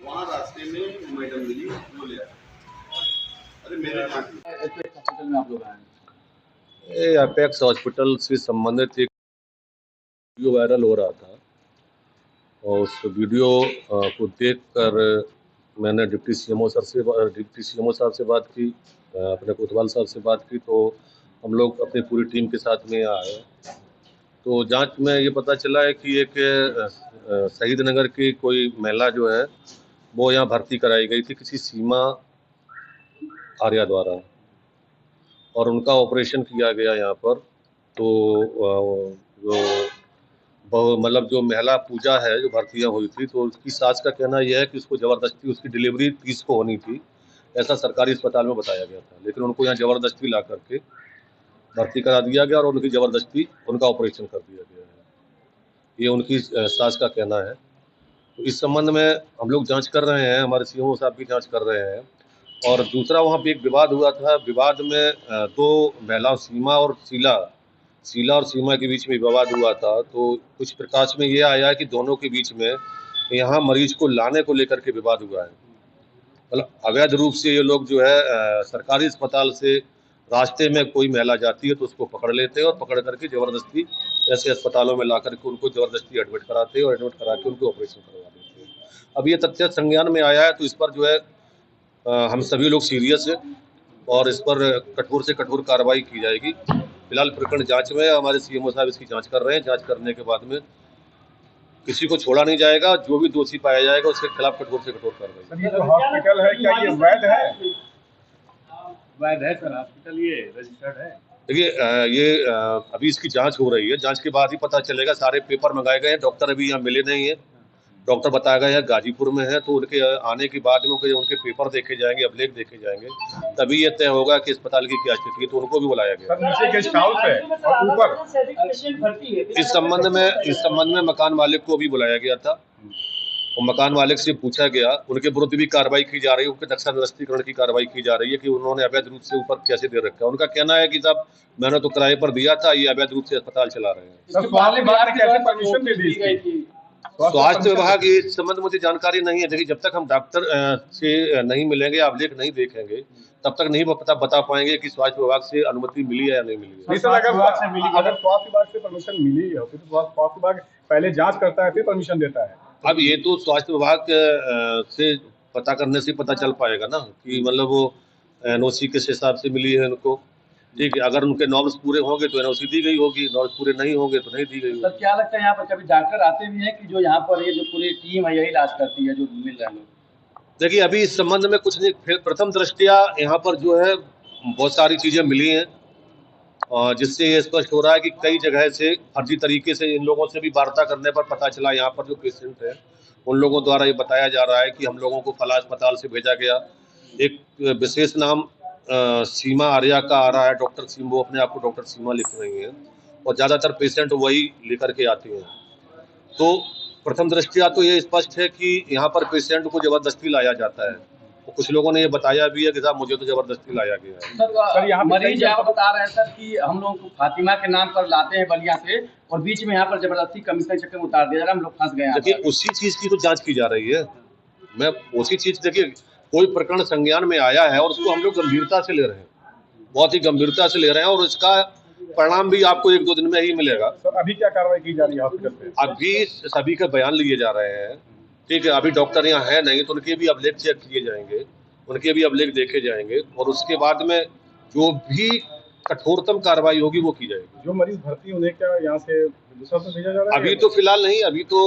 वहाँ रास्ते में मैडम मिली, वो ले आया। अरे मेरे हॉस्पिटल में आप लोग आए? ये अपेक्स हॉस्पिटल से संबंधित एक वीडियो वायरल हो रहा था और उस वीडियो को देखकर मैंने डिप्टी सीएमओ साहब से बात की, अपने कोतवाल साहब से बात की, तो हम लोग अपनी पूरी टीम के साथ में यहाँ आए। तो जांच में ये पता चला है कि एक शहीद नगर की कोई महिला जो है वो यहाँ भर्ती कराई गई थी किसी सीमा आर्या द्वारा और उनका ऑपरेशन किया गया यहाँ पर। तो जो मतलब जो महिला पूजा है जो भर्तियाँ हुई थी, तो उसकी सास का कहना यह है कि उसको ज़बरदस्ती उसकी डिलीवरी 30 को होनी थी, ऐसा सरकारी अस्पताल में बताया गया था, लेकिन उनको यहाँ ज़बरदस्ती ला करके भर्ती करा दिया गया और उनकी ज़बरदस्ती उनका ऑपरेशन कर दिया गया है, ये उनकी सास का कहना है। तो इस संबंध में हम लोग जांच कर रहे हैं, हमारे सीएमओ साहब भी जांच कर रहे हैं। और दूसरा वहाँ पे एक विवाद हुआ था, विवाद में दो महिलाओं सीमा और सीमा के बीच में विवाद हुआ था। तो कुछ प्रकाश में ये आया है कि दोनों के बीच में यहाँ मरीज को लाने को लेकर के विवाद हुआ है। मतलब अवैध रूप से ये लोग जो है सरकारी अस्पताल से रास्ते में कोई महिला जाती है तो उसको पकड़ लेते हैं और पकड़ करके ज़बरदस्ती ऐसे अस्पतालों में ला करके उनको ज़बरदस्ती एडमिट कराते हैं और एडमिट करा के उनको ऑपरेशन करवा देते हैं। अब ये तथ्य संज्ञान में आया है तो इस पर जो है हम सभी लोग सीरियस हैं और इस पर कठोर से कठोर कार्रवाई की जाएगी। फिलहाल प्रकरण जांच में, हमारे सीएमओ साहब इसकी जांच कर रहे हैं। जांच करने के बाद में किसी को छोड़ा नहीं जाएगा, जो भी दोषी पाया जाएगा उसके खिलाफ कठोर से कठोर कार्रवाई। ये जो हॉस्पिटल है क्या ये वैध है? वैध है सर, हॉस्पिटल ये रजिस्टर्ड है? देखिए ये अभी इसकी जांच हो रही है, जांच के बाद ही पता चलेगा। सारे पेपर मंगाए गए हैं, डॉक्टर अभी यहाँ मिले नहीं है। डॉक्टर बताया गया है गाजीपुर में है, तो उनके आने के बाद में उनके पेपर देखे जाएंगे, अभिलेख देखे जाएंगे, तभी ये तय होगा कि अस्पताल की क्या स्थिति है। तो उनको भी बुलाया गया। नीचे गेस्ट हाउस है और ऊपर इस संबंध में मकान मालिक को भी बुलाया गया था और मकान मालिक से पूछा गया, उनके विरुद्ध भी कार्रवाई की जा रही है, उनके नक्शा की कार्रवाई की जा रही है कि उन्होंने अवैध रूप से ऊपर कैसे दे रखा है। उनका कहना है कि साहब मैंने तो किराए पर दिया था, ये अवैध रूप से अस्पताल चला रहे हैं। स्वास्थ्य विभाग इस संबंध मुझे जानकारी नहीं है। देखिए जब तक हम डॉक्टर से नहीं मिलेंगे, अभिलेख नहीं देखेंगे, तब तक नहीं बता पाएंगे कि स्वास्थ्य विभाग से अनुमति मिली है या नहीं मिली है। अगर स्वास्थ्य विभाग से परमिशन मिली है फिर तो स्वास्थ्य विभाग पहले जांच करता है फिर परमिशन देता है। अब ये तो स्वास्थ्य विभाग से पता करने से पता चल पाएगा ना कि मतलब वो एनओसी किस हिसाब से मिली है उनको। ठीक है, अगर उनके नॉर्म्स पूरे होंगे तो एनओसी दी गई होगी, नॉर्म्स पूरे नहीं होंगे तो नहीं दी गई होगी। सर क्या लगता है यहाँ पर कभी डॉक्टर आते भी हैं कि जो यहाँ पर ये जो पूरी टीम है यही इलाज करती है जो मिल रहे हैं? देखिए अभी इस संबंध में कुछ नहीं, फिर प्रथम दृष्टया यहाँ पर जो है बहुत सारी चीजें मिली हैं और जिससे ये स्पष्ट हो रहा है कि कई जगह से फर्जी तरीके से इन लोगों से भी वार्ता करने पर पता चला यहाँ पर जो पेशेंट है उन लोगों द्वारा ये बताया जा रहा है कि हम लोगों को फला अस्पताल से भेजा गया। एक विशेष नाम सीमा आर्या का आ रहा है, डॉक्टर सीमा, वो अपने आप को डॉक्टर सीमा लिख रही हैं और ज़्यादातर पेशेंट वही लेकर के आते हैं। तो प्रथम दृष्टया तो ये स्पष्ट है कि यहाँ पर पेशेंट को जबरदस्ती लाया जाता है। तो कुछ लोगों ने ये बताया भी है कि साहब मुझे तो जबरदस्ती लाया गया है। सर यहाँ मरीज यहाँ बता रहे हैं सर कि हम लोग को फातिमा के नाम पर लाते हैं बलिया से और बीच में यहाँ पर जबरदस्ती कमीशन चक्कर में उतार दिया जा रहा है, हम लोग फंस गए। देखिए उसी चीज की तो जांच की जा रही है। मैं उसी चीज, देखिए कोई प्रकरण संज्ञान में आया है और उसको हम लोग गंभीरता से ले रहे हैं, बहुत ही गंभीरता से ले रहे हैं और इसका परिणाम भी आपको 1-2 दिन में ही मिलेगा। सर अभी क्या कार्रवाई की जा रही है हॉस्पिटल पे? अभी सभी का बयान लिए जा रहे हैं। ठीक है, अभी डॉक्टर यहाँ है नहीं तो उनके भी अभिलेख चेक किए जाएंगे, उनके भी अभिलेख देखे जाएंगे और उसके बाद में जो भी कठोरतम कार्रवाई होगी वो की जाएगी। जो मरीज भर्ती उन्हें क्या यहाँ से दूसरा से भेजा जा रहा है? अभी तो फिलहाल नहीं, अभी तो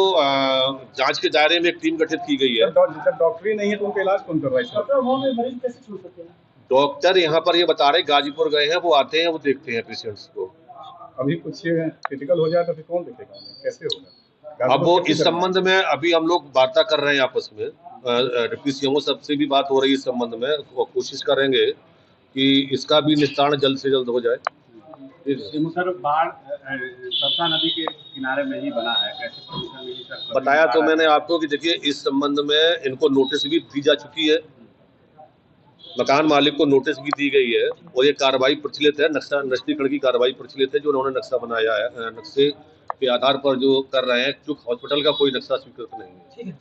जांच के दायरे में एक टीम गठित की गई है। जब डॉक्टर ही नहीं है तो उनका इलाज कौन कर रहा है? मरीज कैसे छूट सकते हैं? डॉक्टर यहाँ पर ये बता रहे गाजीपुर गए हैं, वो आते हैं, वो देखते हैं पेशेंट्स को। अभी कुछ क्रिटिकल हो जाए तो फिर कौन देखेगा, कैसे होगा? अब वो इस संबंध में अभी हम लोग वार्ता कर रहे हैं आपस में, डिप्टी सीएमओ सबसे भी बात हो रही है इस संबंध में, वो कोशिश करेंगे कि इसका भी निस्तारण जल्द से जल्द हो जाए। सर बाढ़ सतना नदी के किनारे में ही बना है, कैसे परमिशन मिली सर? बताया तो मैंने आपको कि देखिए इस संबंध में इनको नोटिस भी दी जा चुकी है, मकान मालिक को नोटिस भी दी गई है और ये कार्रवाई प्रचलित है, नक्शा नस्तीकरण की कार्रवाई प्रचलित है, जो उन्होंने नक्शा बनाया है, नक्शे के आधार पर जो कर रहे हैं, जो हॉस्पिटल का कोई नक्शा स्वीकृत नहीं है।